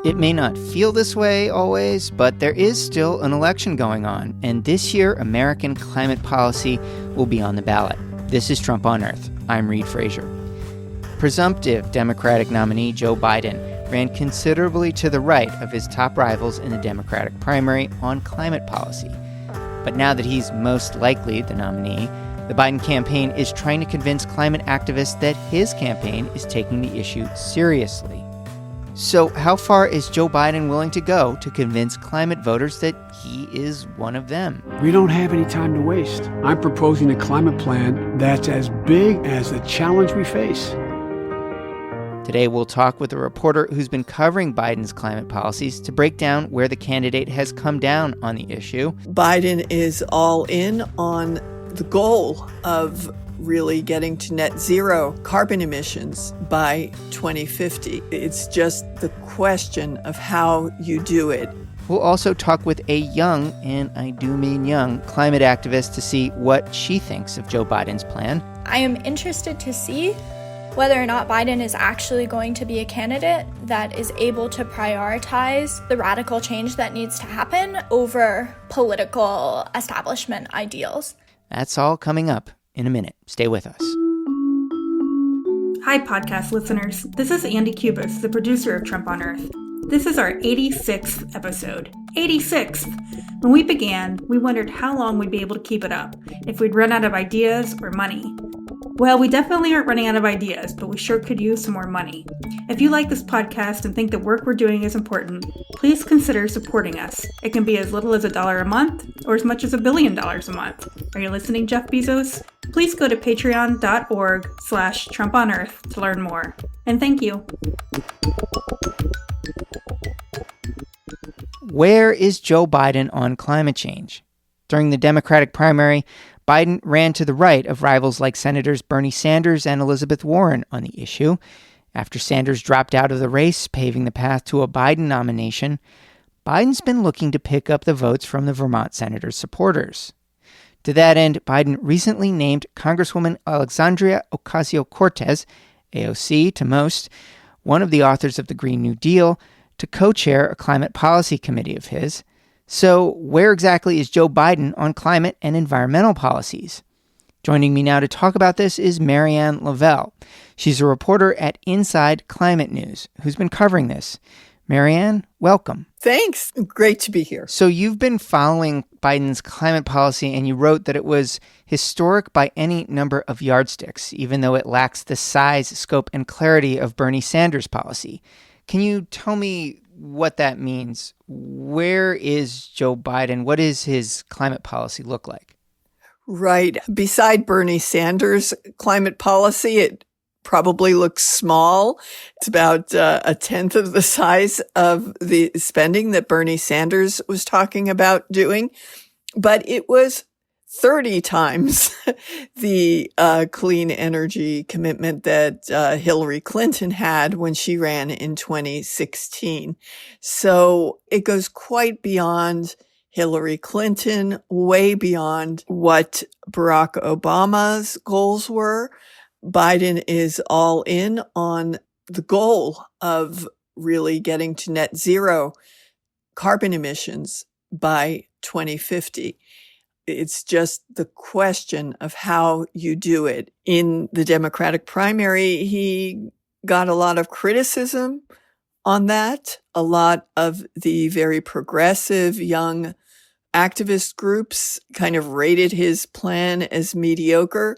It may not feel this way always, but there is still an election going on, and this year, American climate policy will be on the ballot. This is Trump on Earth. I'm Reed Frazier. Presumptive Democratic nominee Joe Biden ran considerably to the right of his top rivals in the Democratic primary on climate policy. But now that he's most likely the nominee, the Biden campaign is trying to convince climate activists that his campaign is taking the issue seriously. So how far is Joe Biden willing to go to convince climate voters that he is one of them? We don't have any time to waste. I'm proposing a climate plan that's as big as the challenge we face. Today, we'll talk with a reporter who's been covering Biden's climate policies to break down where the candidate has come down on the issue. Biden is all in on the goal of really getting to net zero carbon emissions by 2050. It's just the question of how you do it. We'll also talk with a young, and I do mean young, climate activist to see what she thinks of Joe Biden's plan. I am interested to see whether or not Biden is actually going to be a candidate that is able to prioritize the radical change that needs to happen over political establishment ideals. That's all coming up in a minute. Stay with us. Hi, podcast listeners. This is Andy Cubis, the producer of Trump on Earth. This is our 86th episode. 86th! When we began, we wondered how long we'd be able to keep it up, if we'd run out of ideas or money. Well, we definitely aren't running out of ideas, but we sure could use some more money. If you like this podcast and think the work we're doing is important, please consider supporting us. It can be as little as $1 a month or as much as $1 billion a month. Are you listening, Jeff Bezos? Please go to patreon.org/TrumpOnEarth to learn more. And thank you. Where is Joe Biden on climate change? During the Democratic primary, Biden ran to the right of rivals like Senators Bernie Sanders and Elizabeth Warren on the issue. After Sanders dropped out of the race, paving the path to a Biden nomination, Biden's been looking to pick up the votes from the Vermont senator's supporters. To that end, Biden recently named Congresswoman Alexandria Ocasio-Cortez, AOC to most, one of the authors of the Green New Deal, to co-chair a climate policy committee of his. So where exactly is Joe Biden on climate and environmental policies? Joining me now to talk about this is Marianne Lavelle. She's a reporter at Inside Climate News who's been covering this. Marianne, welcome. Thanks. Great to be here. So you've been following Biden's climate policy, and you wrote that it was historic by any number of yardsticks, even though it lacks the size, scope, and clarity of Bernie Sanders' policy. Can you tell me what that means? Where is Joe Biden? What does his climate policy look like? Right. Beside Bernie Sanders' climate policy, it probably looks small. It's about a tenth of the size of the spending that Bernie Sanders was talking about doing. But it was 30 times the clean energy commitment that Hillary Clinton had when she ran in 2016. So it goes quite beyond Hillary Clinton, way beyond what Barack Obama's goals were. Biden is all in on the goal of really getting to net zero carbon emissions by 2050. It's just the question of how you do it. In the Democratic primary, he got a lot of criticism on that. A lot of the very progressive young activist groups kind of rated his plan as mediocre.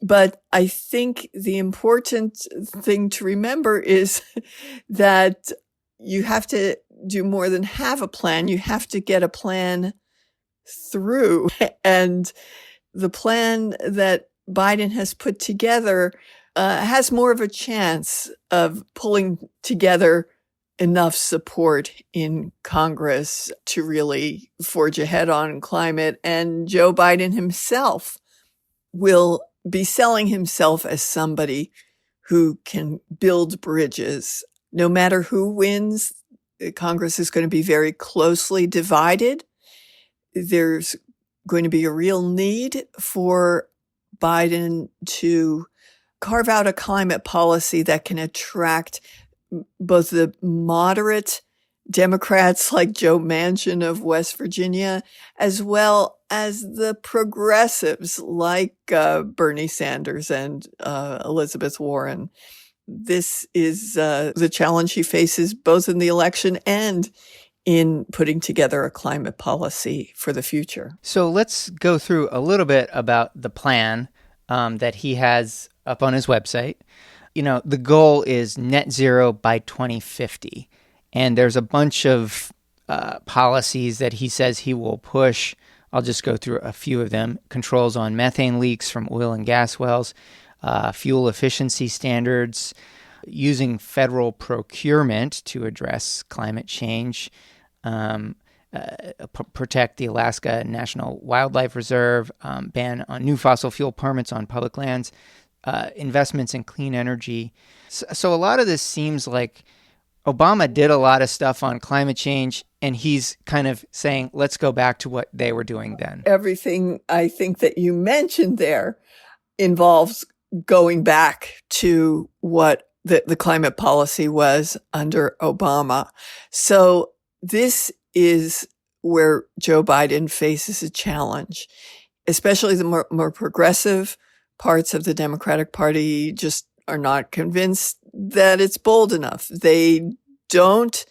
But I think the important thing to remember is that you have to do more than have a plan. You have to get a plan through. And the plan that Biden has put together has more of a chance of pulling together enough support in Congress to really forge ahead on climate. And Joe Biden himself will be selling himself as somebody who can build bridges. No matter who wins, Congress is going to be very closely divided. There's going to be a real need for Biden to carve out a climate policy that can attract both the moderate Democrats like Joe Manchin of West Virginia, as well as the progressives like Bernie Sanders and Elizabeth Warren. This is the challenge he faces both in the election and in putting together a climate policy for the future. So let's go through a little bit about the plan that he has up on his website. The goal is net zero by 2050. And there's a bunch of policies that he says he will push. I'll just go through a few of them. Controls on methane leaks from oil and gas wells, fuel efficiency standards, using federal procurement to address climate change, protect the Alaska National Wildlife Reserve, ban on new fossil fuel permits on public lands, investments in clean energy. So a lot of this seems like Obama did a lot of stuff on climate change, and he's kind of saying, let's go back to what they were doing then. Everything I think that you mentioned there involves going back to what the climate policy was under Obama. So this is where Joe Biden faces a challenge, especially the more progressive parts of the Democratic Party just are not convinced that it's bold enough. They don't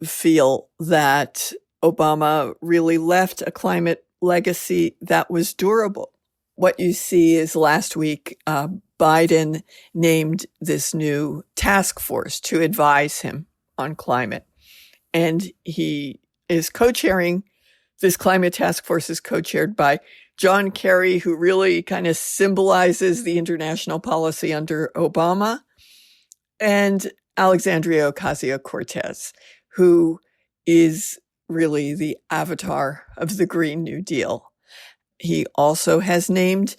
feel that Obama really left a climate legacy that was durable. What you see is last week, Biden named this new task force to advise him on climate. And he is co-chairing, this climate task force is co-chaired by John Kerry, who really kind of symbolizes the international policy under Obama, and Alexandria Ocasio-Cortez, who is really the avatar of the Green New Deal. He also has named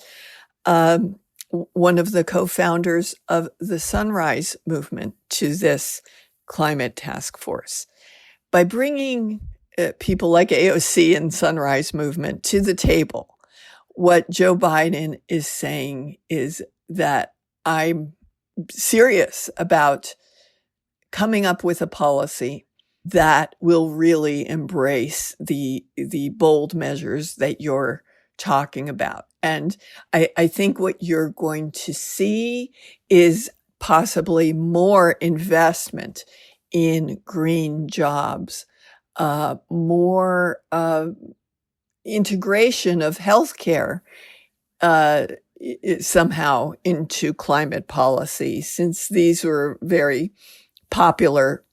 one of the co-founders of the Sunrise Movement to this climate task force. By bringing people like AOC and Sunrise Movement to the table, what Joe Biden is saying is that I'm serious about coming up with a policy that will really embrace the bold measures that you're talking about. And I think what you're going to see is possibly more investment in green jobs, more integration of healthcare somehow into climate policy, since these were very popular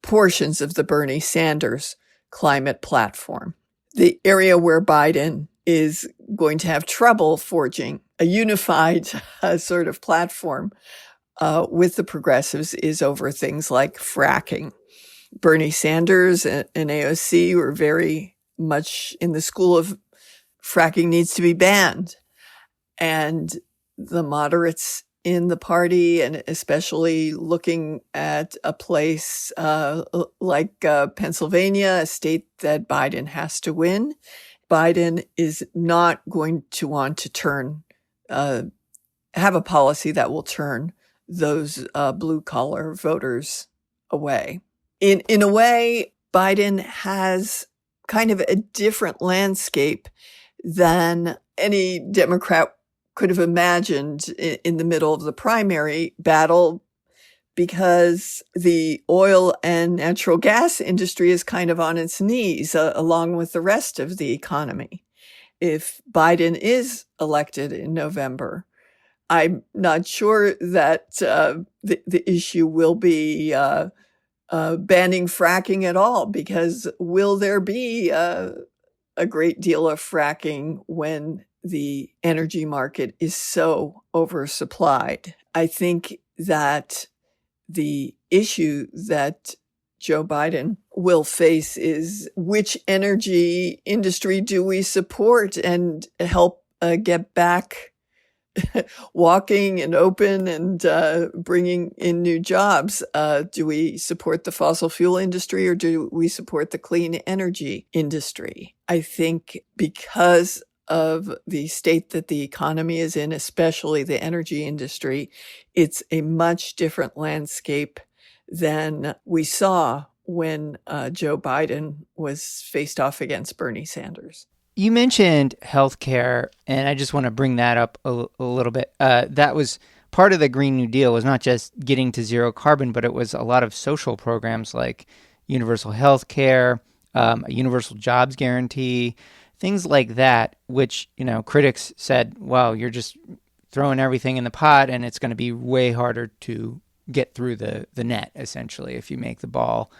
portions of the Bernie Sanders climate platform. The area where Biden is going to have trouble forging a unified sort of platform with the progressives is over things like fracking. Bernie Sanders and AOC were very much in the school of fracking needs to be banned. And the moderates in the party, and especially looking at a place like Pennsylvania, a state that Biden has to win, Biden is not going to want to have a policy that will turn those blue-collar voters away. In a way, Biden has kind of a different landscape than any Democrat could have imagined in the middle of the primary battle, because the oil and natural gas industry is kind of on its knees along with the rest of the economy. If Biden is elected in November, I'm not sure that the issue will be banning fracking at all, because will there be a great deal of fracking when the energy market is so oversupplied? I think that the issue that Joe Biden will face is, which energy industry do we support and help get back walking and open and bringing in new jobs? Do we support the fossil fuel industry, or do we support the clean energy industry? I think because of the state that the economy is in, especially the energy industry, it's a much different landscape than we saw when Joe Biden was faced off against Bernie Sanders. You mentioned healthcare, and I just want to bring that up a little bit. That was part of the Green New Deal, was not just getting to zero carbon, but it was a lot of social programs like universal health care, a universal jobs guarantee, things like that, which, critics said, well, you're just throwing everything in the pot and it's going to be way harder to get through the net, essentially, if you make the ball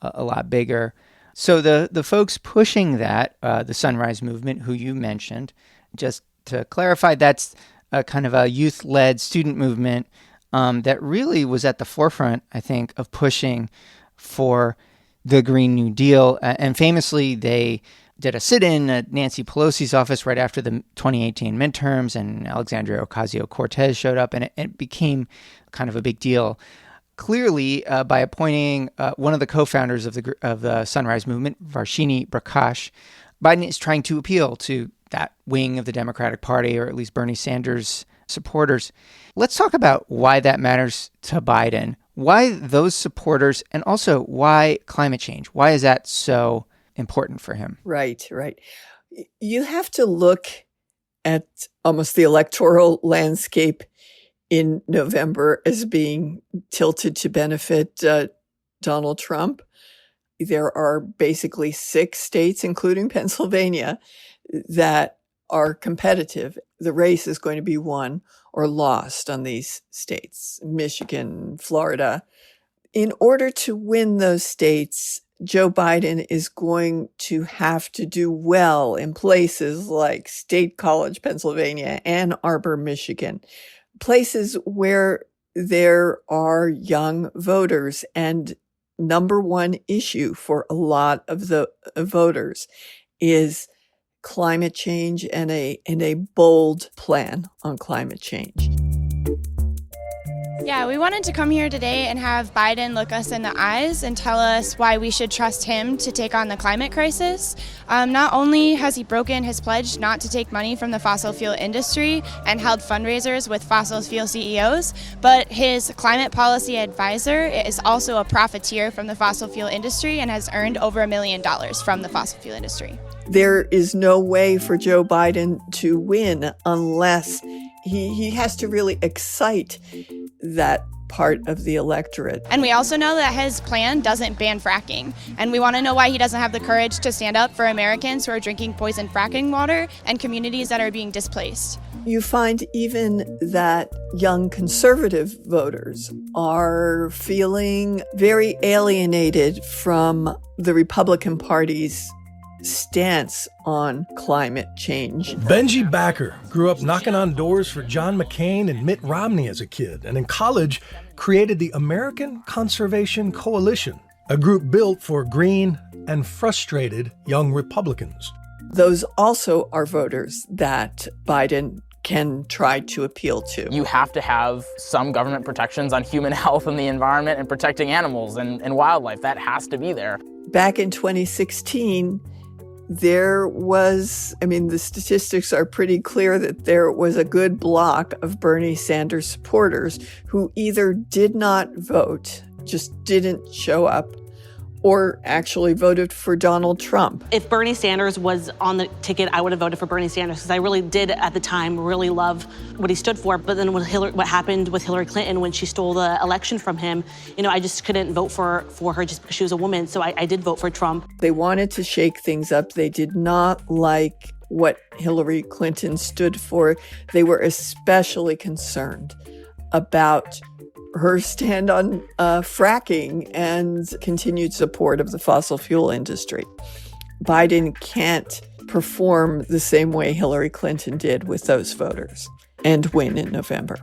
a lot bigger. So the folks pushing that, the Sunrise Movement, who you mentioned, just to clarify, that's a kind of a youth-led student movement that really was at the forefront, I think, of pushing for the Green New Deal. And famously, they did a sit-in at Nancy Pelosi's office right after the 2018 midterms, and Alexandria Ocasio-Cortez showed up, and it became kind of a big deal. Clearly, by appointing one of the co-founders of the Sunrise Movement, Varshini Prakash, Biden is trying to appeal to that wing of the Democratic Party, or at least Bernie Sanders supporters. Let's talk about why that matters to Biden, why those supporters, and also why climate change. Why is that so important for him? Right. You have to look at almost the electoral landscape in November as being tilted to benefit Donald Trump. There are basically 6 states, including Pennsylvania, that are competitive. The race is going to be won or lost on these states, Michigan, Florida. In order to win those states, Joe Biden is going to have to do well in places like State College, Pennsylvania, Ann Arbor, Michigan, places where there are young voters. And number one issue for a lot of the voters is climate change and a bold plan on climate change. Yeah, we wanted to come here today and have Biden look us in the eyes and tell us why we should trust him to take on the climate crisis. Not only has he broken his pledge not to take money from the fossil fuel industry and held fundraisers with fossil fuel CEOs, but his climate policy advisor is also a profiteer from the fossil fuel industry and has earned over $1 million from the fossil fuel industry. There is no way for Joe Biden to win unless he has to really excite that part of the electorate. And we also know that his plan doesn't ban fracking. And we want to know why he doesn't have the courage to stand up for Americans who are drinking poisoned fracking water and communities that are being displaced. You find even that young conservative voters are feeling very alienated from the Republican Party's stance on climate change. Benji Backer grew up knocking on doors for John McCain and Mitt Romney as a kid, and in college created the American Conservation Coalition, a group built for green and frustrated young Republicans. Those also are voters that Biden can try to appeal to. You have to have some government protections on human health and the environment and protecting animals and wildlife. That has to be there. Back in 2016, there was, the statistics are pretty clear that there was a good block of Bernie Sanders supporters who either did not vote, just didn't show up, or actually voted for Donald Trump. If Bernie Sanders was on the ticket, I would have voted for Bernie Sanders because I really did at the time really love what he stood for. But then what happened with Hillary Clinton when she stole the election from him, I just couldn't vote for her just because she was a woman. So I did vote for Trump. They wanted to shake things up. They did not like what Hillary Clinton stood for. They were especially concerned about her stand on fracking and continued support of the fossil fuel industry. Biden can't perform the same way Hillary Clinton did with those voters and win in November.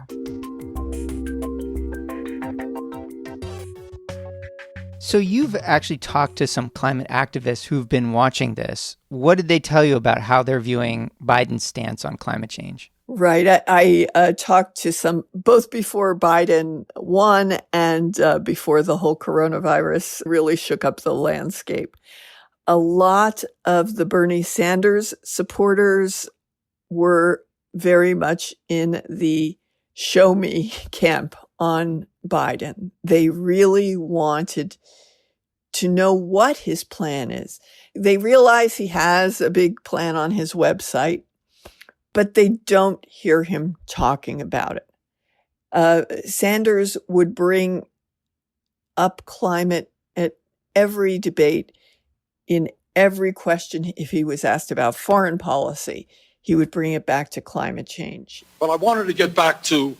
So you've actually talked to some climate activists who've been watching this. What did they tell you about how they're viewing Biden's stance on climate change? Right. I talked to some, both before Biden won and before the whole coronavirus really shook up the landscape. A lot of the Bernie Sanders supporters were very much in the show me camp on Biden. They really wanted to know what his plan is. They realize he has a big plan on his website, but they don't hear him talking about it. Sanders would bring up climate at every debate, in every question. If he was asked about foreign policy, he would bring it back to climate change. But I wanted to get back to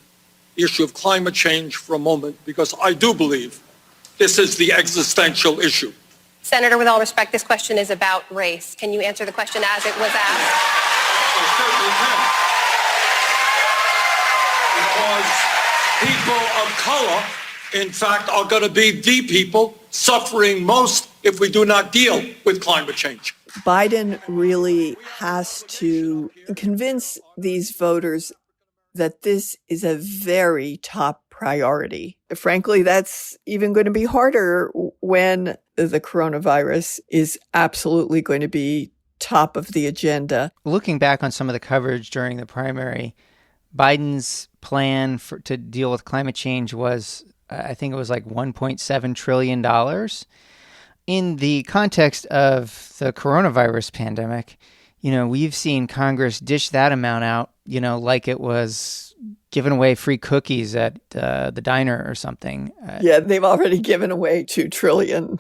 the issue of climate change for a moment, because I do believe this is the existential issue. Senator, with all respect, this question is about race. Can you answer the question as it was asked? I certainly can. Because people of color, in fact, are going to be the people suffering most if we do not deal with climate change. Biden really has to convince these voters that this is a very top priority. Frankly, that's even going to be harder when the coronavirus is absolutely going to be top of the agenda. Looking back on some of the coverage during the primary, Biden's plan to deal with climate change was, I think it was like $1.7 trillion. In the context of the coronavirus pandemic, we've seen Congress dish that amount out, like it was giving away free cookies at the diner or something. Yeah, they've already given away $2 trillion.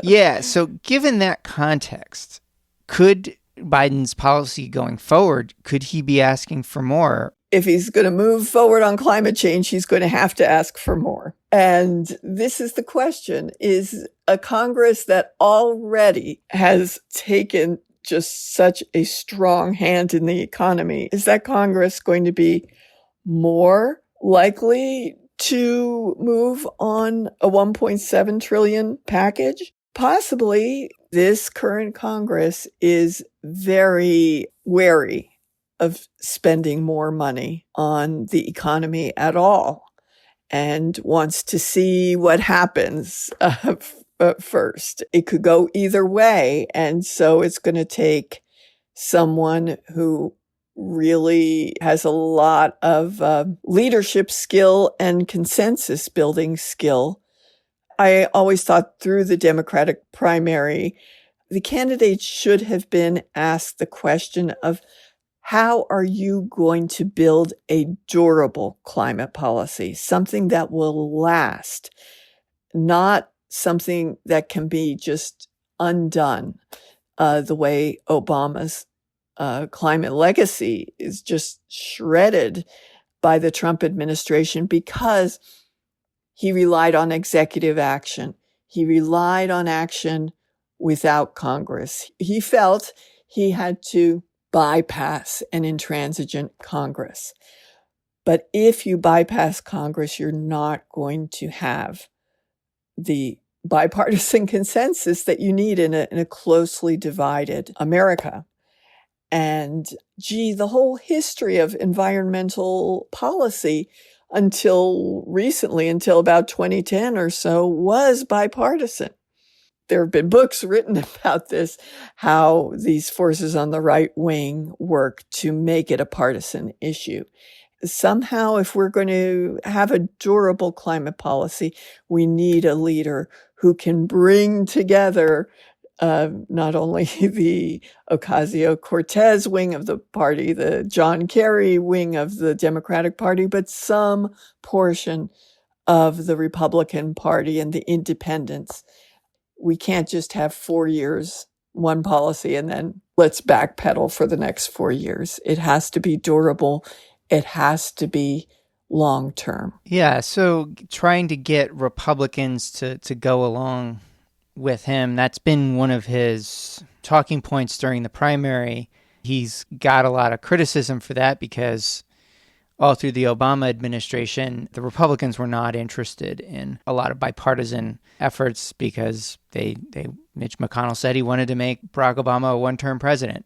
Yeah, so given that context, could Biden's policy going forward, could he be asking for more? If he's going to move forward on climate change, he's going to have to ask for more. And this is the question, is a Congress that already has taken just such a strong hand in the economy, is that Congress going to be more likely to move on a $1.7 trillion package? Possibly. This current Congress is very wary of spending more money on the economy at all and wants to see what happens first. It could go either way. And so it's going to take someone who really has a lot of leadership skill and consensus building skill. I always thought through the Democratic primary, the candidates should have been asked the question of, how are you going to build a durable climate policy, something that will last, not something that can be just undone, the way Obama's climate legacy is just shredded by the Trump administration because he relied on executive action. He relied on action without Congress. He felt he had to bypass an intransigent Congress. But if you bypass Congress, you're not going to have the bipartisan consensus that you need in a closely divided America. And the whole history of environmental policy until recently, until about 2010 or so, was bipartisan. There have been books written about this, how these forces on the right wing work to make it a partisan issue. Somehow, if we're going to have a durable climate policy, we need a leader who can bring together not only the Ocasio-Cortez wing of the party, the John Kerry wing of the Democratic Party, but some portion of the Republican Party and the independents. We can't just have 4 years, one policy, and then let's backpedal for the next 4 years. It has to be durable. It has to be long term. Yeah, so trying to get Republicans to go along with him, that's been one of his talking points during the primary. He's got a lot of criticism for that because all through the Obama administration, the Republicans were not interested in a lot of bipartisan efforts because Mitch McConnell said he wanted to make Barack Obama a one-term president.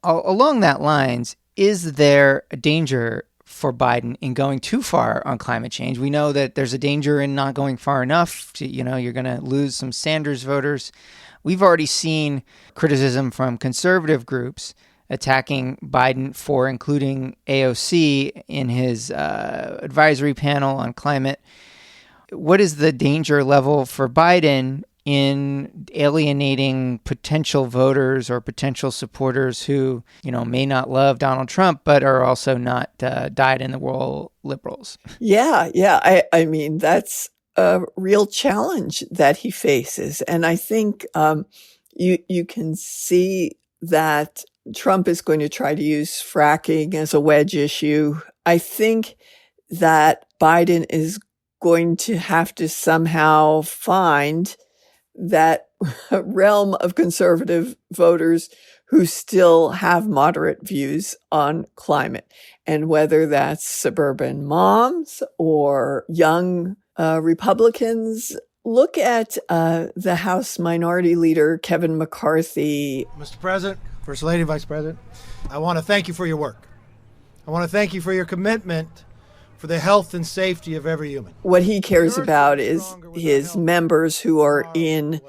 Along that lines, is there a danger for Biden in going too far on climate change? We know that there's a danger in not going far enough. You're going to lose some Sanders voters. We've already seen criticism from conservative groups attacking Biden for including AOC in his advisory panel on climate. What is the danger level for Biden in alienating potential voters or potential supporters who, may not love Donald Trump, but are also not dyed-in-the-wool liberals? Yeah. I mean, that's a real challenge that he faces. And I think you can see that Trump is going to try to use fracking as a wedge issue. I think that Biden is going to have to somehow find that realm of conservative voters who still have moderate views on climate. And whether that's suburban moms or young Republicans, look at the House Minority Leader, Kevin McCarthy. Mr. President, First Lady, Vice President, I want to thank you for your work. I want to thank you for your commitment for the health and safety of every human. What he cares about is his members who are in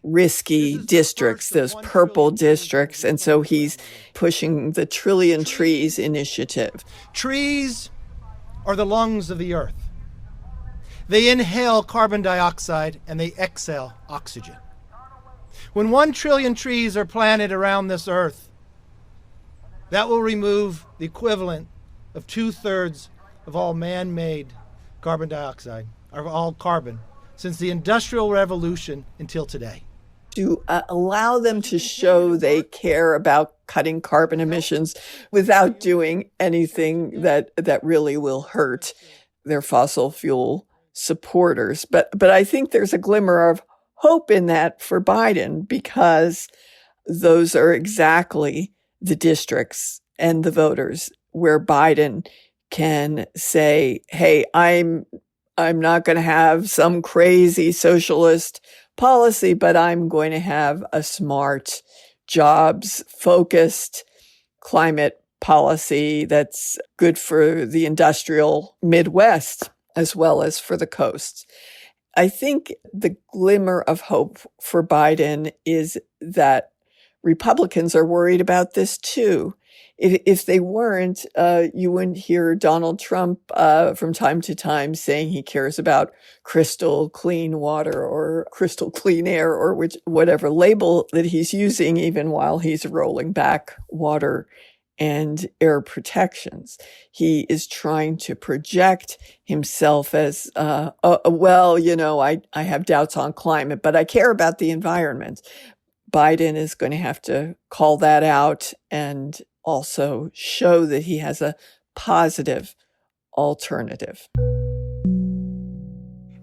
risky districts, those purple districts. And so he's pushing the Trillion Trees initiative. Trees are the lungs of the earth. They inhale carbon dioxide and they exhale oxygen. When 1 trillion trees are planted around this earth, that will remove the equivalent of 2/3 of all man-made carbon dioxide, or all carbon, since the Industrial Revolution until today. To allow them to show they care about cutting carbon emissions without doing anything that really will hurt their fossil fuel supporters. But I think there's a glimmer of hope in that for Biden, because those are exactly the districts and the voters where Biden can say, hey, I'm not going to have some crazy socialist policy, but I'm going to have a smart, jobs-focused climate policy that's good for the industrial Midwest as well as for the coast. I think the glimmer of hope for Biden is that Republicans are worried about this too. If they weren't, you wouldn't hear Donald Trump from time to time saying he cares about crystal clean water or crystal clean air or whatever label that he's using, even while he's rolling back water and air protections. He is trying to project himself as, I have doubts on climate, but I care about the environment. Biden is going to have to call that out and also show that he has a positive alternative.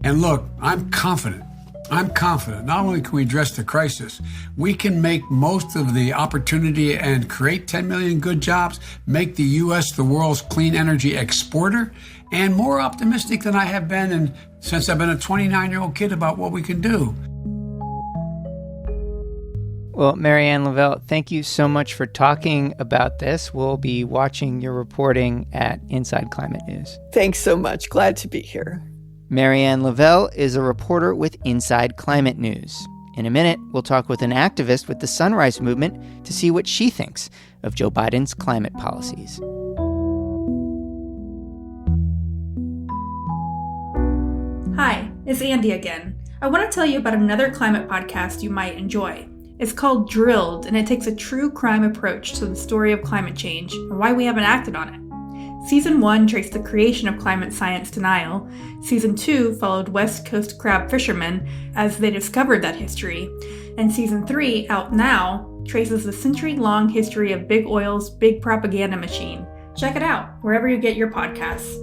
And look, I'm confident. Not only can we address the crisis, we can make most of the opportunity and create 10 million good jobs, make the U.S. the world's clean energy exporter, and more optimistic than I have been since I've been a 29-year-old kid about what we can do. Well, Marianne Lavelle, thank you so much for talking about this. We'll be watching your reporting at Inside Climate News. Thanks so much. Glad to be here. Marianne Lavelle is a reporter with Inside Climate News. In a minute, we'll talk with an activist with the Sunrise Movement to see what she thinks of Joe Biden's climate policies. Hi, it's Andy again. I want to tell you about another climate podcast you might enjoy. It's called Drilled, and it takes a true crime approach to the story of climate change and why we haven't acted on it. Season 1 traced the creation of climate science denial. Season 2 followed West Coast crab fishermen as they discovered that history. And Season 3, out now, traces the century-long history of big oil's big propaganda machine. Check it out wherever you get your podcasts.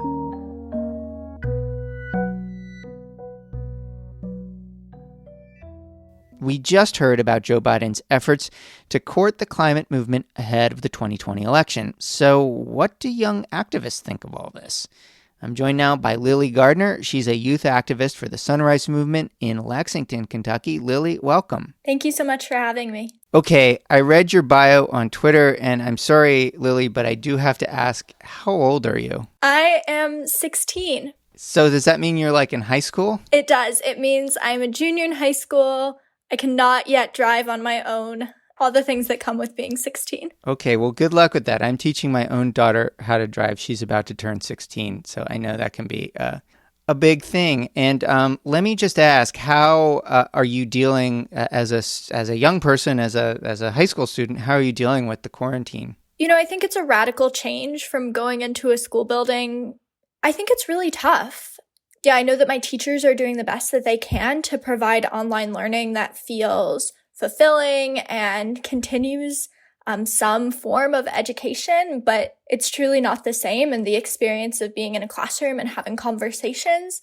We just heard about Joe Biden's efforts to court the climate movement ahead of the 2020 election. So what do young activists think of all this? I'm joined now by Lily Gardner. She's a youth activist for the Sunrise Movement in Lexington, Kentucky. Lily, welcome. Thank you so much for having me. Okay, I read your bio on Twitter, and I'm sorry, Lily, but I do have to ask, how old are you? I am 16. So does that mean you're like in high school? It does. It means I'm a junior in high school. I cannot yet drive on my own. all the things that come with being 16. Okay, well, good luck with that. I'm teaching my own daughter how to drive. She's about to turn 16, so I know that can be a big thing. And let me just ask, how are you dealing as a young person, as a high school student? How are you dealing with the quarantine? I think it's a radical change from going into a school building. I think it's really tough. Yeah, I know that my teachers are doing the best that they can to provide online learning that feels fulfilling and continues some form of education, but it's truly not the same. And the experience of being in a classroom and having conversations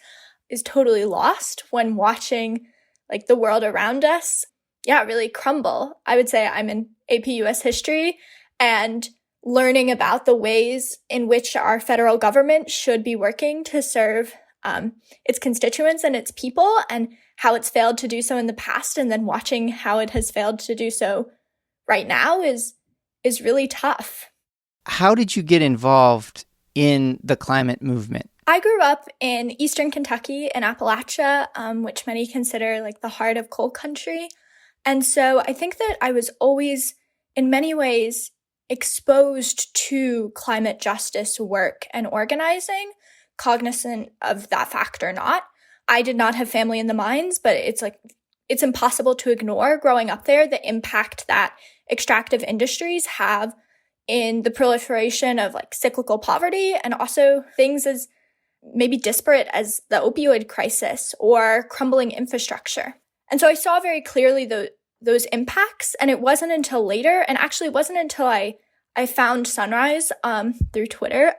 is totally lost when watching like the world around us, really crumble. I would say I'm in AP US history, and learning about the ways in which our federal government should be working to serve its constituents and its people, and how it's failed to do so in the past, and then watching how it has failed to do so right now is really tough. How did you get involved in the climate movement? I grew up in eastern Kentucky in Appalachia, which many consider like the heart of coal country. And so I think that I was always, in many ways, exposed to climate justice work and organizing, cognizant of that fact or not. I did not have family in the mines, but it's impossible to ignore growing up there the impact that extractive industries have in the proliferation of like cyclical poverty, and also things as maybe disparate as the opioid crisis or crumbling infrastructure. And so I saw very clearly those impacts, and it wasn't until later, and actually it wasn't until I found Sunrise through Twitter,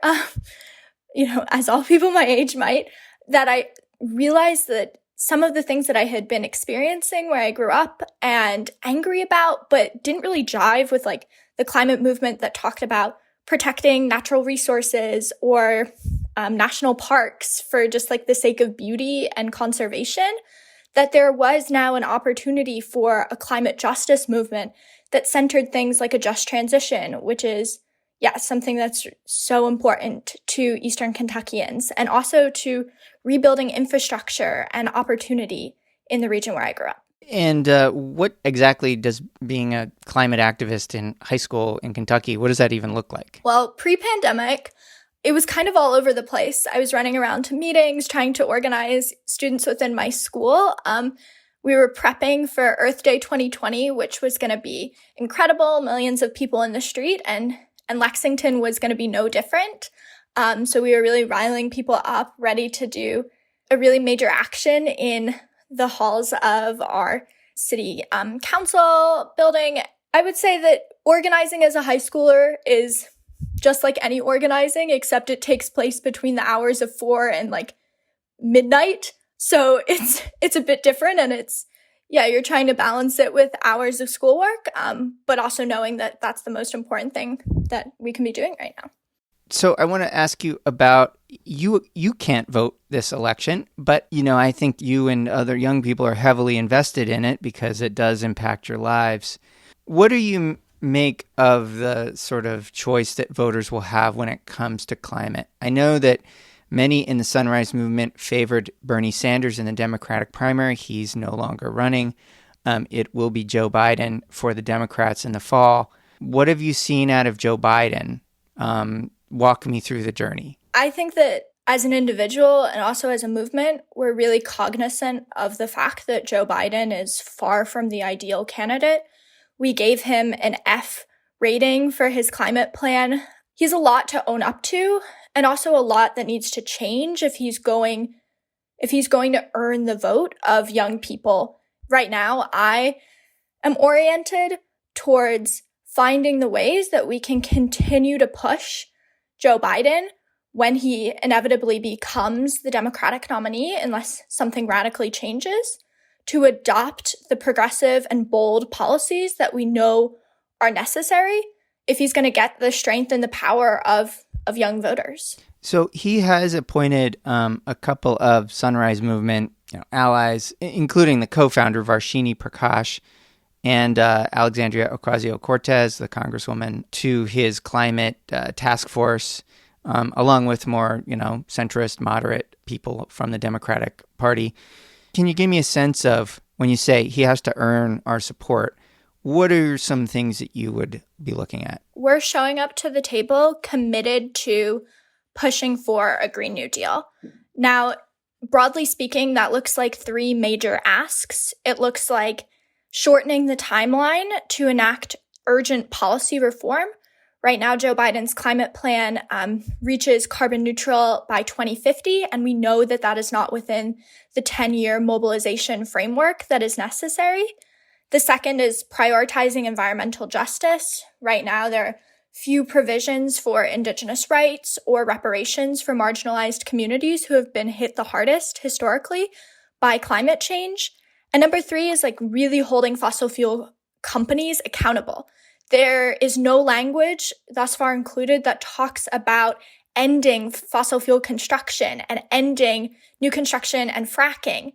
as all people my age might, that I realized that some of the things that I had been experiencing where I grew up and angry about, but didn't really jive with like the climate movement that talked about protecting natural resources or national parks for just like the sake of beauty and conservation, that there was now an opportunity for a climate justice movement that centered things like a just transition, which is, something that's so important to Eastern Kentuckians, and also to rebuilding infrastructure and opportunity in the region where I grew up. And what exactly does being a climate activist in high school in Kentucky, what does that even look like? Well, pre-pandemic, it was kind of all over the place. I was running around to meetings, trying to organize students within my school. We were prepping for Earth Day 2020, which was going to be incredible, millions of people in the street, and Lexington was going to be no different. So we were really riling people up, ready to do a really major action in the halls of our city council building. I would say that organizing as a high schooler is just like any organizing, except it takes place between the hours of 4 and like midnight. So it's a bit different, and you're trying to balance it with hours of schoolwork, but also knowing that that's the most important thing that we can be doing right now. So I want to ask you about, you can't vote this election, but, I think you and other young people are heavily invested in it because it does impact your lives. What do you make of the sort of choice that voters will have when it comes to climate? I know that many in the Sunrise Movement favored Bernie Sanders in the Democratic primary. He's no longer running. It will be Joe Biden for the Democrats in the fall. What have you seen out of Joe Biden? Walk me through the journey. I think that as an individual and also as a movement, we're really cognizant of the fact that Joe Biden is far from the ideal candidate. We gave him an F rating for his climate plan. He's a lot to own up to, and also a lot that needs to change if he's going to earn the vote of young people. Right now, I am oriented towards finding the ways that we can continue to push Joe Biden when he inevitably becomes the Democratic nominee, unless something radically changes, to adopt the progressive and bold policies that we know are necessary if he's going to get the strength and the power of young voters. So he has appointed a couple of Sunrise Movement allies, including the co-founder Varshini Prakash and Alexandria Ocasio-Cortez, the congresswoman, to his climate task force, along with more, centrist, moderate people from the Democratic Party. Can you give me a sense of, when you say he has to earn our support, what are some things that you would be looking at? We're showing up to the table committed to pushing for a Green New Deal. Now, broadly speaking, that looks like 3 major asks. It looks like shortening the timeline to enact urgent policy reform. Right now, Joe Biden's climate plan reaches carbon neutral by 2050, and we know that that is not within the 10-year mobilization framework that is necessary. The second is prioritizing environmental justice. Right now, there are few provisions for Indigenous rights or reparations for marginalized communities who have been hit the hardest historically by climate change. And number 3 is really holding fossil fuel companies accountable. There is no language, thus far included, that talks about ending fossil fuel construction and ending new construction and fracking.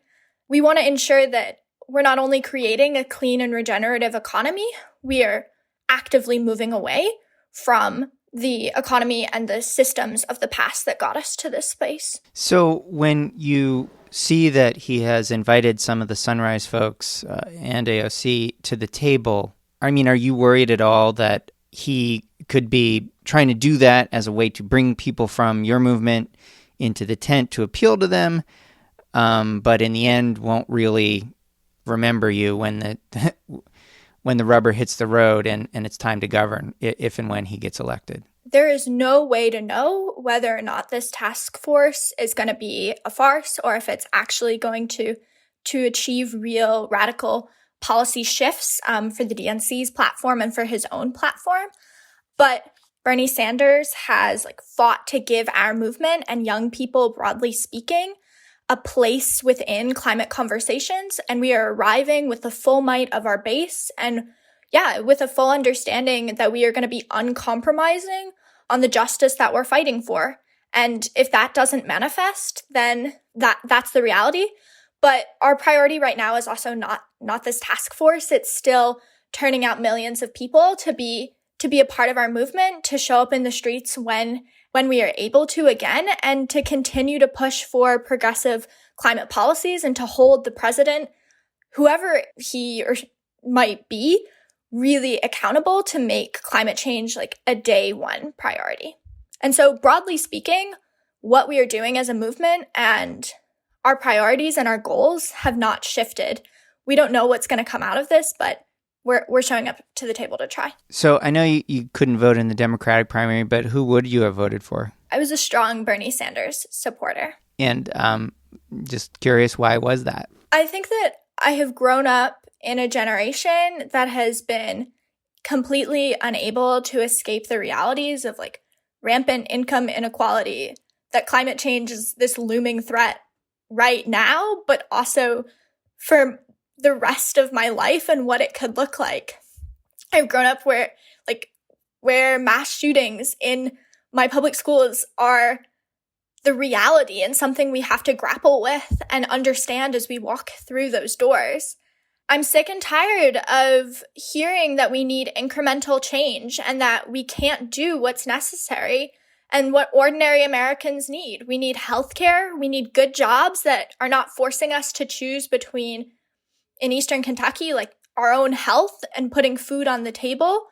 We want to ensure that we're not only creating a clean and regenerative economy, we are actively moving away from the economy and the systems of the past that got us to this place. So when you see that he has invited some of the Sunrise folks and AOC to the table, I mean, are you worried at all that he could be trying to do that as a way to bring people from your movement into the tent to appeal to them, but in the end won't really remember you when the rubber hits the road and it's time to govern, if and when he gets elected? There is no way to know whether or not this task force is going to be a farce or if it's actually going to achieve real radical policy shifts for the DNC's platform and for his own platform. But Bernie Sanders has fought to give our movement and young people, broadly speaking, a place within climate conversations, and we are arriving with the full might of our base and with a full understanding that we are going to be uncompromising on the justice that we're fighting for. And if that doesn't manifest, then that's the reality. But our priority right now is also not this task force. It's still turning out millions of people to be a part of our movement, to show up in the streets when we are able to again, and to continue to push for progressive climate policies and to hold the president, whoever he or might be, really accountable to make climate change a day one priority. And so broadly speaking, what we are doing as a movement and our priorities and our goals have not shifted. We don't know what's going to come out of this, but we're showing up to the table to try. So I know you couldn't vote in the Democratic primary, but who would you have voted for? I was a strong Bernie Sanders supporter. And just curious, why was that? I think that I have grown up in a generation that has been completely unable to escape the realities of rampant income inequality, that climate change is this looming threat right now, but also for the rest of my life and what it could look like. I've grown up where mass shootings in my public schools are the reality and something we have to grapple with and understand as we walk through those doors. I'm sick and tired of hearing that we need incremental change and that we can't do what's necessary and what ordinary Americans need. We need healthcare. We need good jobs that are not forcing us to choose between, in Eastern Kentucky, our own health and putting food on the table.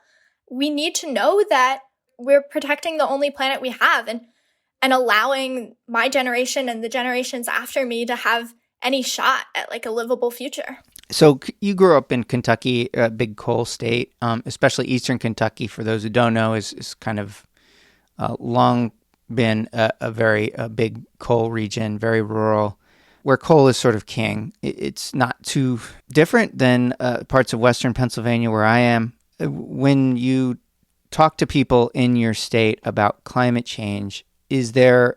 We need to know that we're protecting the only planet we have and allowing my generation and the generations after me to have any shot at a livable future. So you grew up in Kentucky, a big coal state, especially Eastern Kentucky, for those who don't know, is kind of long been a very big coal region, very rural, where coal is sort of king. It's not too different than parts of Western Pennsylvania where I am. When you talk to people in your state about climate change, is there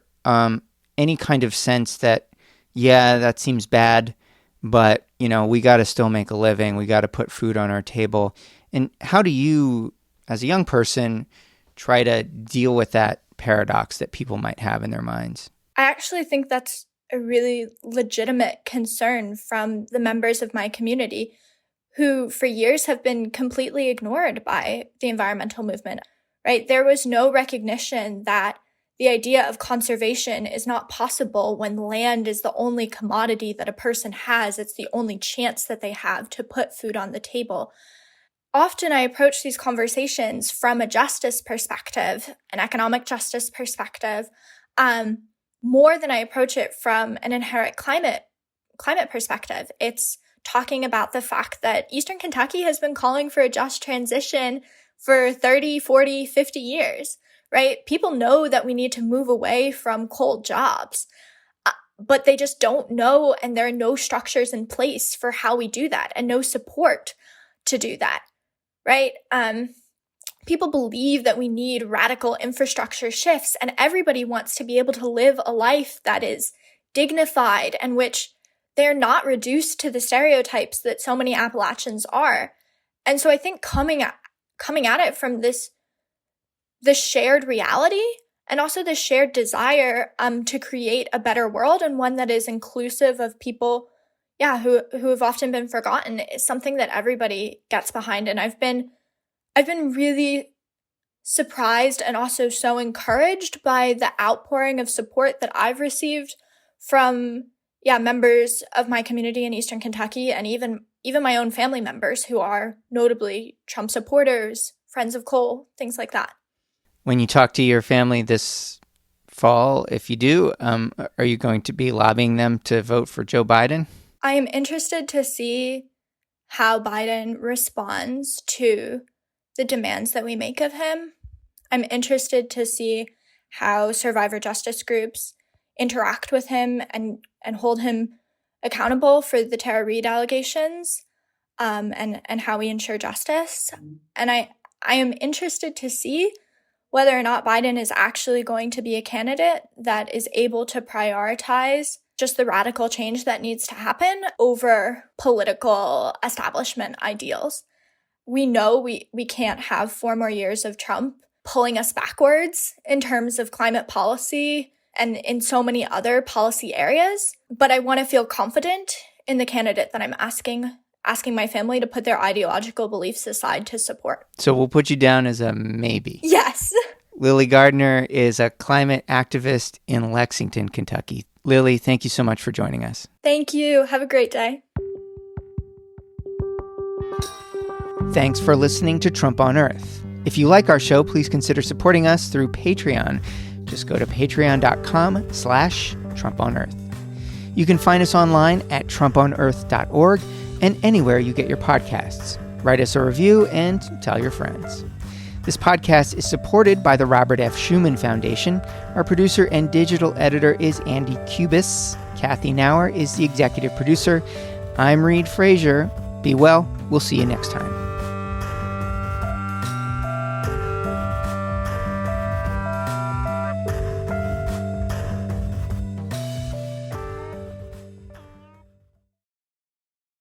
any kind of sense that, yeah, that seems bad, but, we got to still make a living. We got to put food on our table. And how do you, as a young person, try to deal with that paradox that people might have in their minds? I actually think that's a really legitimate concern from the members of my community who for years have been completely ignored by the environmental movement, right? There was no recognition that the idea of conservation is not possible when land is the only commodity that a person has. It's the only chance that they have to put food on the table. often I approach these conversations from a justice perspective, an economic justice perspective, more than I approach it from an inherent climate perspective. It's talking about the fact that Eastern Kentucky has been calling for a just transition for 30, 40, 50 years, right? People know that we need to move away from coal jobs, but they just don't know, and there are no structures in place for how we do that and no support to do that, right? People believe that we need radical infrastructure shifts, and everybody wants to be able to live a life that is dignified and which they're not reduced to the stereotypes that so many Appalachians are. And so I think coming at it from the shared reality and also the shared desire to create a better world, and one that is inclusive of people, who have often been forgotten, is something that everybody gets behind. And I've been really surprised and also so encouraged by the outpouring of support that I've received from members of my community in Eastern Kentucky, and even my own family members who are notably Trump supporters, friends of coal, things like that. When you talk to your family this fall, if you do, are you going to be lobbying them to vote for Joe Biden? I am interested to see how Biden responds to the demands that we make of him. I'm interested to see how survivor justice groups interact with him and hold him accountable for the Tara Reade allegations, and how we ensure justice. And I am interested to see whether or not Biden is actually going to be a candidate that is able to prioritize just the radical change that needs to happen over political establishment ideals. We know we can't have 4 more years of Trump pulling us backwards in terms of climate policy and in so many other policy areas. But I want to feel confident in the candidate that I'm asking my family to put their ideological beliefs aside to support. So we'll put you down as a maybe. Yes. Lily Gardner is a climate activist in Lexington, Kentucky. Lily, thank you so much for joining us. Thank you. Have a great day. Thanks for listening to Trump on Earth. If you like our show, please consider supporting us through Patreon. Just go to patreon.com/TrumpOnEarth. You can find us online at trumponearth.org and anywhere you get your podcasts. Write us a review and tell your friends. This podcast is supported by the Robert F. Schuman Foundation. Our producer and digital editor is Andy Cubis. Kathy Nauer is the executive producer. I'm Reed Frazier. Be well. We'll see you next time.